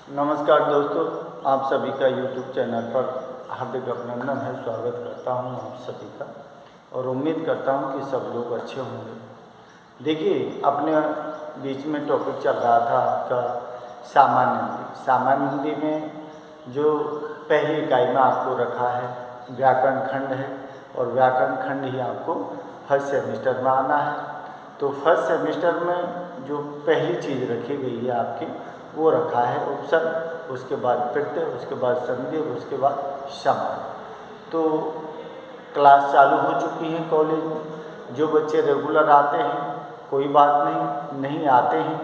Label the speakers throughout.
Speaker 1: नमस्कार दोस्तों, आप सभी का YouTube चैनल पर हार्दिक अभिनंदन है। स्वागत करता हूं आप सभी का और उम्मीद करता हूं कि सब लोग अच्छे होंगे। देखिए, अपने बीच में टॉपिक चल रहा था आपका सामान्य हिंदी। सामान्य हिंदी में जो पहली इकाई में आपको रखा है व्याकरण खंड है और व्याकरण खंड ही आपको फर्स्ट सेमेस्टर में आना है। तो फर्स्ट सेमेस्टर में जो पहली चीज़ रखी गई है आपकी वो रखा है उपसर्ग, उसके बाद प्रत्यय, उसके बाद संधि और उसके बाद समास। तो क्लास चालू हो चुकी है कॉलेज में। जो बच्चे रेगुलर आते हैं कोई बात नहीं आते हैं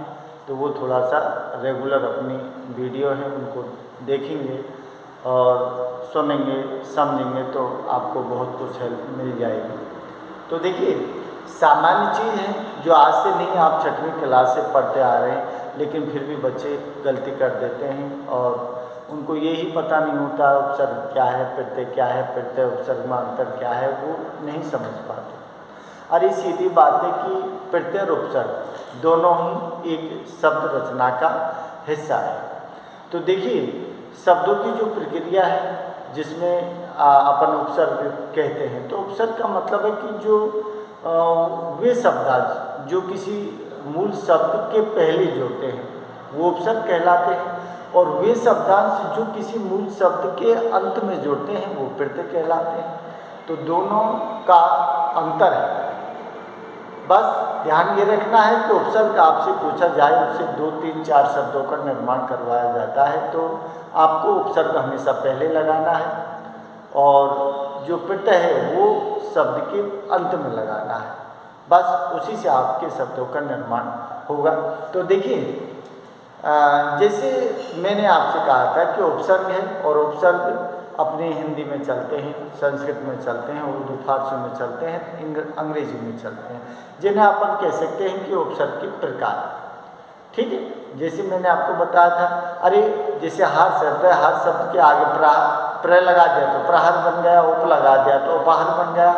Speaker 1: तो वो थोड़ा सा रेगुलर अपनी वीडियो है उनको देखेंगे और सुनेंगे समझेंगे तो आपको बहुत कुछ हेल्प मिल जाएगी। तो देखिए, सामान्य चीज़ है जो आज से नहीं, आप 6वीं क्लास से पढ़ते आ रहे हैं, लेकिन फिर भी बच्चे गलती कर देते हैं और उनको यही पता नहीं होता उपसर्ग क्या है, प्रत्यय क्या है, प्रत्यय उपसर्ग में अंतर क्या है, वो नहीं समझ पाते। अरे सीधी बात है कि प्रत्यय और उपसर्ग दोनों ही एक शब्द रचना का हिस्सा है। तो देखिए, शब्दों की जो प्रक्रिया है जिसमें अपन उपसर्ग कहते हैं, तो उपसर्ग का मतलब है कि जो वे शब्द जो किसी मूल शब्द के पहले जोड़ते हैं वो उपसर्ग कहलाते हैं और वे शब्दांश जो किसी मूल शब्द के अंत में जोड़ते हैं वो प्रत्यय कहलाते हैं। तो दोनों का अंतर है। बस ध्यान ये रखना है कि उपसर्ग आपसे पूछा जाए उससे 2, 3, 4 शब्दों का निर्माण करवाया जाता है तो आपको उपसर्ग हमेशा पहले लगाना है और जो प्रत्यय है वो शब्द के अंत में लगाना है। बस उसी से आपके शब्दों का निर्माण होगा। तो देखिए, जैसे मैंने आपसे कहा था कि उपसर्ग है और उपसर्ग अपने हिंदी में चलते हैं, संस्कृत में चलते हैं, उर्दू फारसी में चलते हैं, अंग्रेजी में चलते हैं, जिन्हें अपन कह सकते हैं कि उपसर्ग के प्रकार। ठीक है, जैसे मैंने आपको बताया था, अरे जैसे हर शब्द है, हर शब्द के आगे प्र लगा दिया तो प्रहार बन गया, उप लगा दिया तो उपहार बन गया,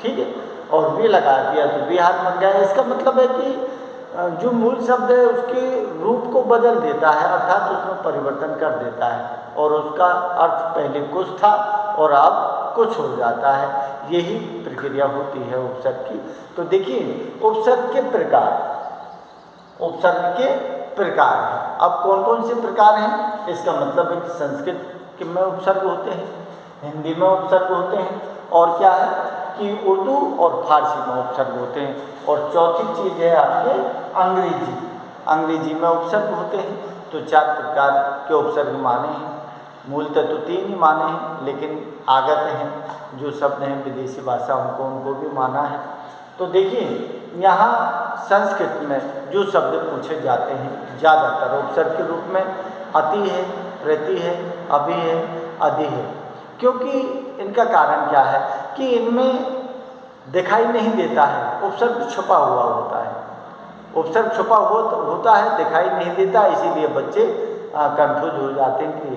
Speaker 1: ठीक है, और वी लगा दिया तो विहार बन गया। इसका मतलब है कि जो मूल शब्द है उसके रूप को बदल देता है, अर्थात उसमें परिवर्तन कर देता है और उसका अर्थ पहले कुछ था और अब कुछ हो जाता है। यही प्रक्रिया होती है उपसर्ग की। तो देखिए, उपसर्ग के प्रकार हैं। अब कौन कौन से प्रकार हैं, इसका मतलब है कि संस्कृत में उपसर्ग होते हैं, हिंदी में उपसर्ग होते हैं और क्या है कि उर्दू और फारसी में उपसर्ग होते हैं। और चौथी चीज़ है आपके अंग्रेजी में उपसर्ग होते हैं। तो 4 प्रकार के उपसर्ग माने हैं। मूलतः तो 3 ही माने हैं, लेकिन आगत हैं जो शब्द हैं विदेशी भाषा उनको भी माना है। तो देखिए, यहाँ संस्कृत में जो शब्द पूछे जाते हैं ज़्यादातर उपसर्ग के रूप में अति है, प्रति है, अभि है, अधि है। क्योंकि इनका कारण क्या है कि इनमें दिखाई नहीं देता है, उपसर्ग छुपा हुआ होता है। उपसर्ग छुपा होता है, दिखाई नहीं देता, इसीलिए बच्चे कंफ्यूज हो जाते हैं कि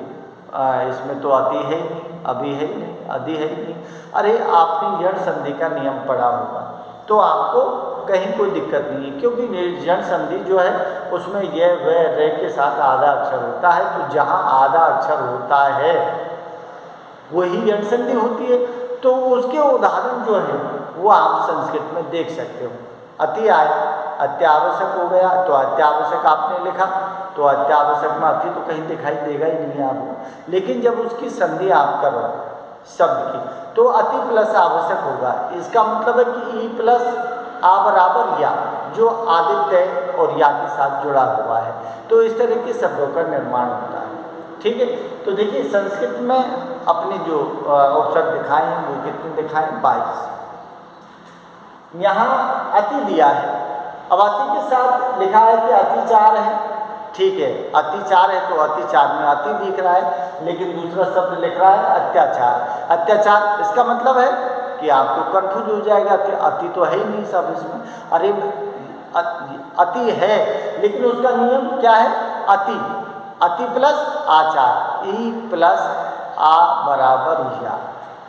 Speaker 1: इसमें तो अति है ही नहीं, अभी है ही नहीं, अधि है ही नहीं। अरे आपने यण संधि का नियम पढ़ा होगा तो आपको कहीं कोई दिक्कत नहीं है, क्योंकि यण संधि जो है उसमें यह व रे के साथ आधा अक्षर होता है। तो जहाँ आधा अक्षर होता है वही यण संधि होती है। तो उसके उदाहरण जो है वो आप संस्कृत में देख सकते हो। अति आए, अत्यावश्यक हो गया तो अत्यावश्यक आपने लिखा, तो अत्यावश्यक में अति तो कहीं दिखाई देगा ही नहीं आपको। लेकिन जब उसकी संधि आप करो शब्द की तो अति प्लस आवश्यक होगा। इसका मतलब है कि ई प्लस आ बराबर या, जो आदित्य और या के साथ जुड़ा हुआ है। तो इस तरह के शब्दों का निर्माण होता है। ठीक है, तो देखिए संस्कृत में अपने जो उपसर्ग दिखाए हैं वो कितने दिखाए, 22। यहाँ अति दिया है। अब अति के साथ लिखा है कि अतिचार है, ठीक है, अतिचार है तो अतिचार में अति दिख रहा है, लेकिन दूसरा शब्द लिख रहा है अत्याचार। इसका मतलब है कि आपको कंफ्यूज हो जाएगा कि अति तो है ही नहीं सब इसमें। अरे अति है, लेकिन उसका नियम क्या है, अति प्लस आचार, ई प्लस आ बराबर या।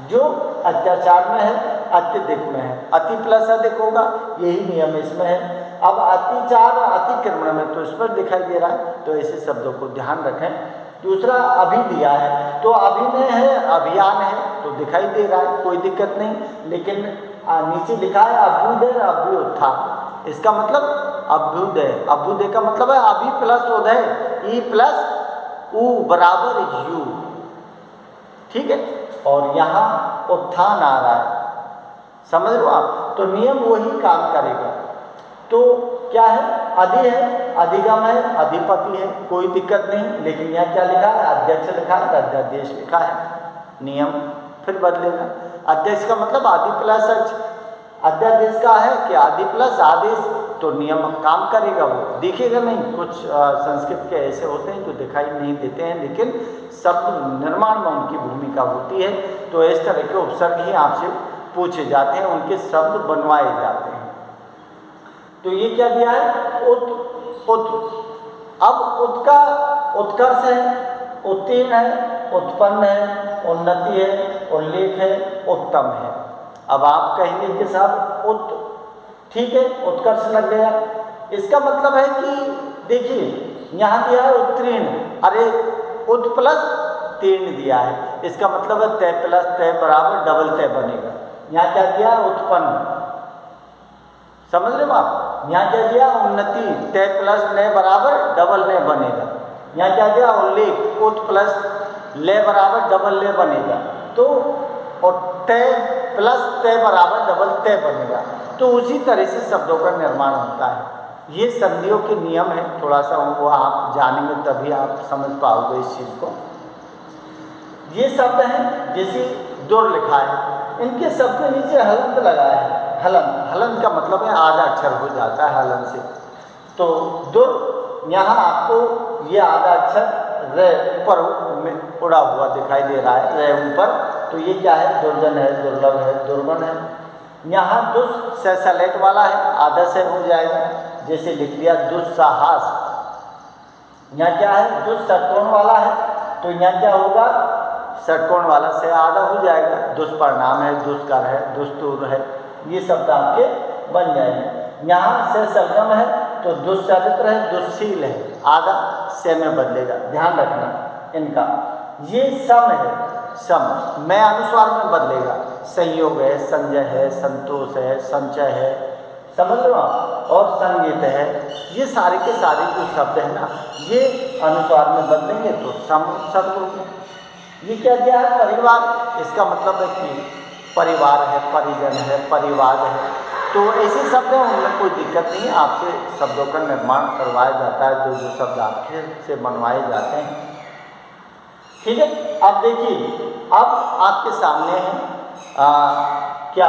Speaker 1: जो अत्याचार में है अत्यधिक में है, अति प्लस अधिक होगा, यही नियम इसमें है। अब अतिचार अतिक्रमण में, तो इस पर दिखाई दे रहा है, तो ऐसे शब्दों को ध्यान रखें। दूसरा अभी दिया है, तो अभिनय है, अभियान है, तो दिखाई दे रहा है, कोई दिक्कत नहीं। लेकिन नीचे लिखा है अभ्युदय अभ्युत्थान, इसका मतलब अभ्युदय, अभ्युदय का मतलब है अभि प्लस उदय, ई प्लस उ बराबर यू, ठीक है। और यहाँ उत्थान आ रहा है, समझ लो आप, तो नियम वही काम करेगा। तो क्या है, अधि है, अधिगम है, अधिपति है, कोई दिक्कत नहीं। लेकिन यहाँ क्या लिखा है, अध्यक्ष लिखा है, अध्यादेश लिखा है, नियम फिर बदलेगा। अध्यक्ष का मतलब आदि प्लस अच, अध्यादेश का है कि आदि प्लस आदेश, तो नियम काम करेगा, वो दिखेगा नहीं। कुछ संस्कृत के ऐसे होते हैं जो दिखाई नहीं देते हैं, लेकिन शब्द निर्माण में उनकी भूमिका होती है। तो इस तरह के उपसर्ग ही आपसे पूछे जाते हैं, उनके शब्द बनवाए जाते हैं। तो ये क्या दिया है, उत, उत। अब उत का उत्कर्ष है, उत्तीर्ण है, उत्पन्न है, उन्नति है, उल्लेख है, उत्तम है। अब आप कहेंगे कि साहब उत, ठीक है, उत्कर्ष लग गया, इसका मतलब है कि देखिए यहाँ दिया है उत्तीर्ण, अरे उत प्लस तीर्ण दिया है, इसका मतलब है तय प्लस तय बराबर डबल तय बनेगा। यहाँ क्या दिया, उत्पन्न, समझ रहे हो आप। यहाँ क्या दिया, उन्नति, तय प्लस नय बराबर डबल नय बनेगा। यहाँ क्या दिया, उल्लेख, उत प्लस ले बराबर डबल ले बनेगा, तो और तय प्लस तय बराबर डबल तय बनेगा। तो उसी तरह से शब्दों का निर्माण होता है। ये संधियों के नियम है, थोड़ा सा वो आप जानेंगे तभी आप समझ पाओगे इस चीज़ को। ये शब्द हैं, जैसे दुर लिखा है, इनके शब्द के नीचे हलंत लगा है, हलंत, हलंत का मतलब है आधा अक्षर हो जाता है हलन से। तो दुर, यहाँ आपको ये आधा अक्षर रे ऊपर में उड़ा हुआ दिखाई दे रहा है, रे ऊपर, तो ये क्या है, दुर्जन है, दुर्लभ है, दुर्गुण है। यहाँ दुस सलेट वाला है, आधा से हो जाएगा, जैसे लिख दिया दुस्साहस। यहाँ क्या है, दुस षटकोण वाला है, तो यहाँ क्या होगा, षटकोण वाला से आधा हो जाएगा। दुष्परिणाम है, दुष्कर है, दुस्तूर है, ये शब्द आपके बन जाएंगे। यहाँ से सरगम है, तो दुष्चरित्र है, दुस्शील है, आधा से में बदलेगा, ध्यान रखना इनका। ये सम है, सम मैं अनुस्वार में बदलेगा, संयोग है, संजय है, संतोष है, संचय है, समझ लो आप, और संगीत है। ये सारे के सारे जो शब्द है ना, ये अनुस्वार में बदलेंगे तो सम शब्द होंगे। ये क्या दिया है, परिवार, इसका मतलब है कि परिवार है, परिजन है, परिवार है, तो ऐसे शब्द हैं, उनमें कोई दिक्कत नहीं है। आपसे शब्दों का निर्माण करवाया जाता है, जो शब्द आपके से बनवाए जाते हैं, ठीक है। अब देखिए, अब आपके सामने है क्या,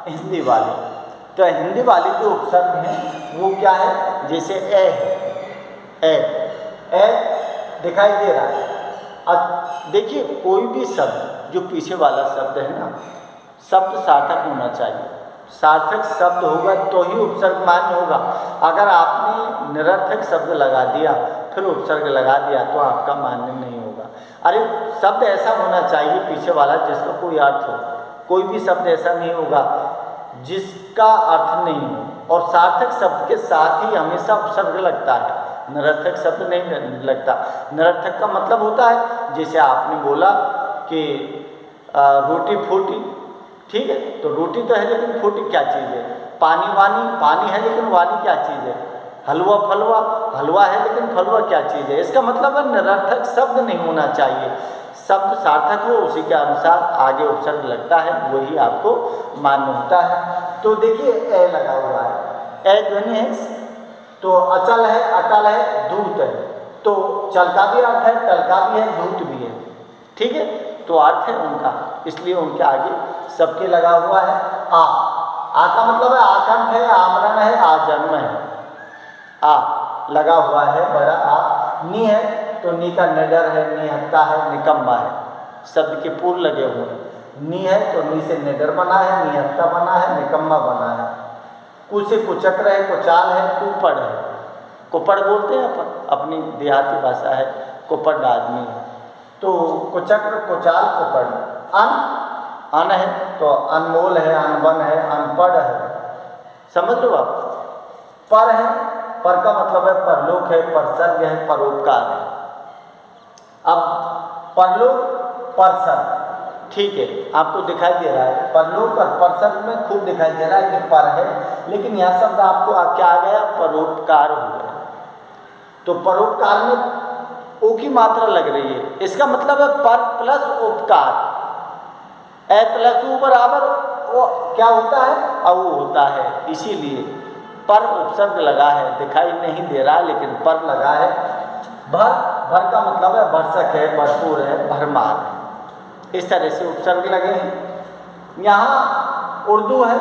Speaker 1: हिंदी वाले। तो हिंदी वाले जो उपसर्ग हैं वो क्या है, जैसे ए है, ए दिखाई दे रहा है। अब देखिए, कोई भी शब्द जो पीछे वाला शब्द है ना, शब्द सार्थक होना चाहिए। सार्थक शब्द होगा तो ही उपसर्ग मान्य होगा। अगर आपने निरर्थक शब्द लगा दिया फिर उपसर्ग लगा दिया तो आपका मान्य नहीं होगा। अरे शब्द ऐसा होना चाहिए पीछे वाला जिसका कोई अर्थ हो। कोई भी शब्द ऐसा नहीं होगा जिसका अर्थ नहीं हो, और सार्थक शब्द के साथ ही हमेशा उपसर्ग लगता है, निरर्थक शब्द नहीं लगता। निरर्थक का मतलब होता है, जैसे आपने बोला कि रोटी फूटी, ठीक है, तो रोटी तो है लेकिन फूटी क्या चीज़ है, पानी वानी, पानी है लेकिन वानी क्या चीज़ है, हलवा फलवा, हलवा है लेकिन फलवा क्या चीज़ है। इसका मतलब है निरर्थक शब्द नहीं होना चाहिए, शब्द सार्थक हो उसी के अनुसार आगे उपसर्ग लगता है, वही आपको मान्य होता है। तो देखिए ए लगा हुआ है, ए ध्वनि है, तो अचल है, अटल है, दूत है, तो चल का भी अर्थ है, टल का भी है, दूत भी है, ठीक है, तो अर्थ है उनका, इसलिए उनके आगे सबके लगा हुआ है आ का मतलब है आकंठ है, आमरण है, आजन्म है, आ लगा हुआ है बड़ा आ। नी है तो नी का निडर है, निहत्ता है, निकम्मा है, शब्द के पूर्व लगे हुए हैं। नी है तो नी से निडर बना है, निहत्ता बना है, निकम्मा बना है। कु से कुचक्र है, कुचाल है, कुपड़ है, कुपड़ बोलते हैं अपन, अपनी देहाती भाषा है, कुपड़ आदमी है, तो कुचक्र कुचाल कुपड़। अन है तो अनमोल है, अनबन है, अनपढ़ है, समझ लो आप। पर है, पर का मतलब है परलोक है, परसर्ग है, परोपकार है। अब परलोक परसर्ग, ठीक है, आपको दिखाई दे रहा है परलोक और परसर्ग में खूब दिखाई दे रहा है कि पर है, लेकिन यह शब्द आपको क्या आ गया, परोपकार हो गया। तो परोपकार में ओ की मात्रा लग रही है, इसका मतलब है पर प्लस उपकार, ए प्लस उ बराबर वो क्या होता है, औ होता है, इसीलिए पर उपसर्ग लगा है, दिखाई नहीं दे रहा है लेकिन पर लगा है। भर, भर का मतलब है भरसक है, भरपूर है, भरमार है, इस तरह से उपसर्ग लगे हैं। यहाँ उर्दू है,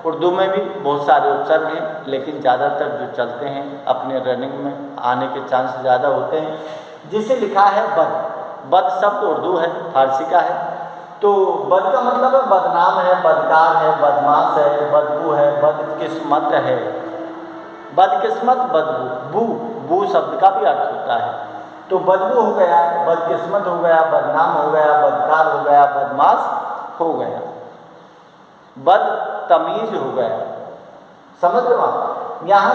Speaker 1: उर्दू में भी बहुत सारे उपसर्ग हैं, लेकिन ज़्यादातर जो चलते हैं अपने रनिंग में आने के चांस ज़्यादा होते हैं, जिसे लिखा है बद। बद शब्द उर्दू है, फारसी का है। तो बद का मतलब है बदनाम है, बदकार है, बदमाश है, बदबू है, बदकिस्मत है। बदकिस्मत, बदबू, बू बू शब्द का भी अर्थ होता है। तो बदबू हो गया, बदकिस्मत हो गया, बदनाम हो गया, बदकार हो गया, बदमाश हो गया, बदतमीज हो गया। समझ लो आप, यहाँ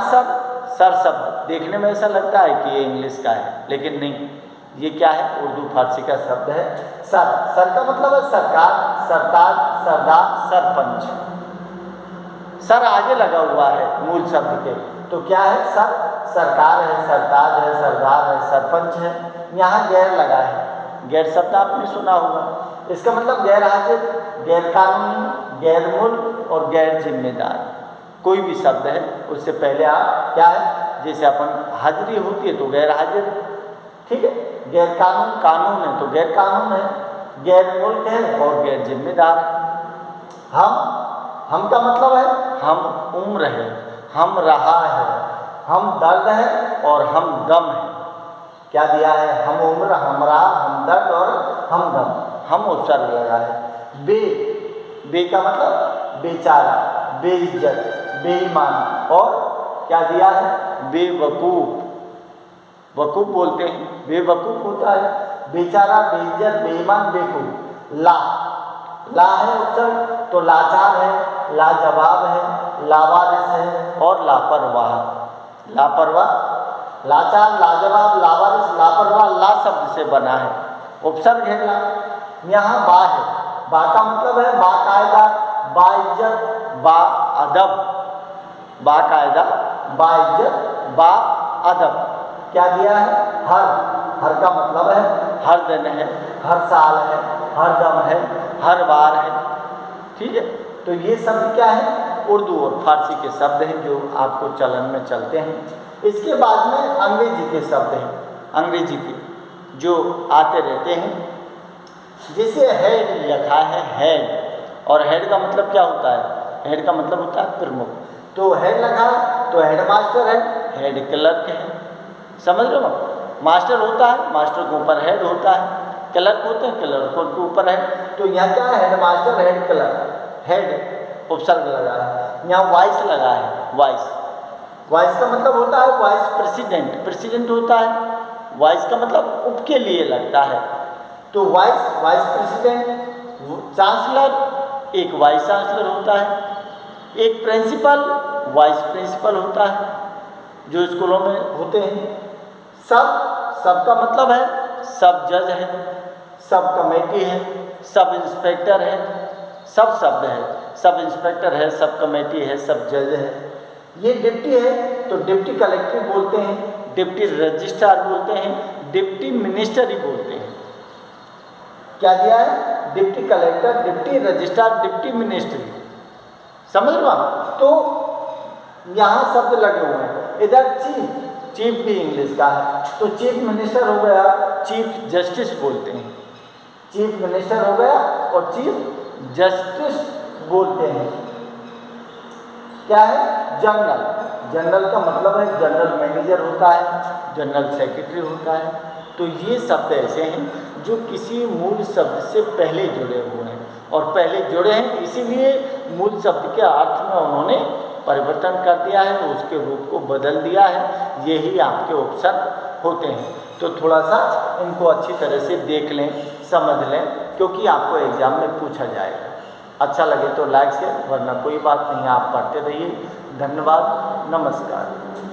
Speaker 1: सर शब्द देखने में ऐसा लगता है कि ये इंग्लिश का है, लेकिन नहीं, ये क्या है, उर्दू फारसी का शब्द है। सर का मतलब है सरकार, सरताज, सरदार, सरपंच। सर आगे लगा हुआ है मूल शब्द के, तो क्या है, सरकार है, सरताज है, सरदार है, सरपंच है। यहाँ गैर लगा है, गैर शब्द आपने सुना होगा, इसका मतलब गैर हाजिर, गैर कानूनी, गैर मुल्क और गैर जिम्मेदार। कोई भी शब्द है उससे पहले आप क्या है, जैसे अपन हाजिरी होती है तो गैर हाजिर, ठीक है, गैर कानून, कानून है तो गैर कानून है, गैर मुल्क है और गैर जिम्मेदार है। हम का मतलब है हम उम्र है, हम रहा है, हम दर्द है और हम दम है। क्या दिया है, हम उम्र, हम रहा, हम दर्द और हम दम, हम उपसर्ग लगा है। बे का मतलब बेचारा, बेइज्जत, बेईमान, और क्या दिया है, बेवकूफ। वकूफ बोलते हैं, बेवकूफ होता है, बेचारा, बेइज्जत, बेईमान, बेवकूफ। ला है उपसर्ग, तो लाचार है, लाजवाब है, लावारिस है और लापरवाह। लापरवाह, लाचार, लाजवाब, लावारिस, लापरवाह ला शब्द से बना है, उपसर्ग है ला। यहाँ बा है, बा का मतलब है बाकायदा, बाइज्जत, बाअदब, बाकायदा, बाइज्जत, बाअदब। क्या दिया है, हर का मतलब है हर दिन है, हर साल है, हर दम है, हर बार है, ठीक है। तो ये शब्द क्या है, उर्दू और फारसी के शब्द हैं जो आपको चलन में चलते हैं। इसके बाद में अंग्रेजी के शब्द हैं, अंग्रेजी के जो आते रहते हैं, जिसे हेड लिखा है, हेड, और हेड का मतलब क्या होता है, हेड का मतलब होता है प्रमुख। तो हेड लगा तो हेड मास्टर है, हेड क्लर्क है, समझ लो, मास्टर होता है, मास्टर के ऊपर हेड होता है, क्लर्क होते हैं, क्लर्क के ऊपर है। तो यहाँ क्या है, head master, head clerk, head उपसर्ग लगा है। यहाँ वाइस लगा है, वाइस, वाइस का मतलब होता है वाइस प्रेसिडेंट, प्रेसिडेंट होता है, वाइस का मतलब उप के लिए लगता है। तो वाइस, वाइस प्रेसिडेंट, चांसलर, एक वाइस चांसलर होता है, एक प्रिंसिपल, वाइस प्रिंसिपल होता है जो स्कूलों में होते हैं। सब का मतलब है सब जज है, सब कमेटी है, सब इंस्पेक्टर है, सब शब्द है, सब इंस्पेक्टर है, सब कमेटी है, सब जज है। ये डिप्टी है तो डिप्टी कलेक्टर बोलते हैं, डिप्टी रजिस्ट्रार बोलते हैं, डिप्टी मिनिस्टर ही बोलते हैं। क्या दिया है, deputy collector, deputy registrar, deputy minister, समझ लो आप। तो यहाँ शब्द लगे हुए हैं। इधर चीफ, चीफ भी इंग्लिश का है, तो चीफ मिनिस्टर हो गया, चीफ जस्टिस बोलते हैं, चीफ मिनिस्टर हो गया और चीफ जस्टिस बोलते हैं। क्या है, जनरल, जनरल का मतलब है जनरल मैनेजर होता है, जनरल सेक्रेटरी होता है। तो ये शब्द ऐसे हैं जो किसी मूल शब्द से पहले जुड़े हुए हैं, और पहले जुड़े हैं इसीलिए मूल शब्द के अर्थ में उन्होंने परिवर्तन कर दिया है, उसके रूप को बदल दिया है, यही आपके उपसर्ग होते हैं। तो थोड़ा सा इनको अच्छी तरह से देख लें, समझ लें, क्योंकि आपको एग्जाम में पूछा जाएगा। अच्छा लगे तो लाइक शेयर, वरना कोई बात नहीं, आप पढ़ते रहिए। धन्यवाद। नमस्कार।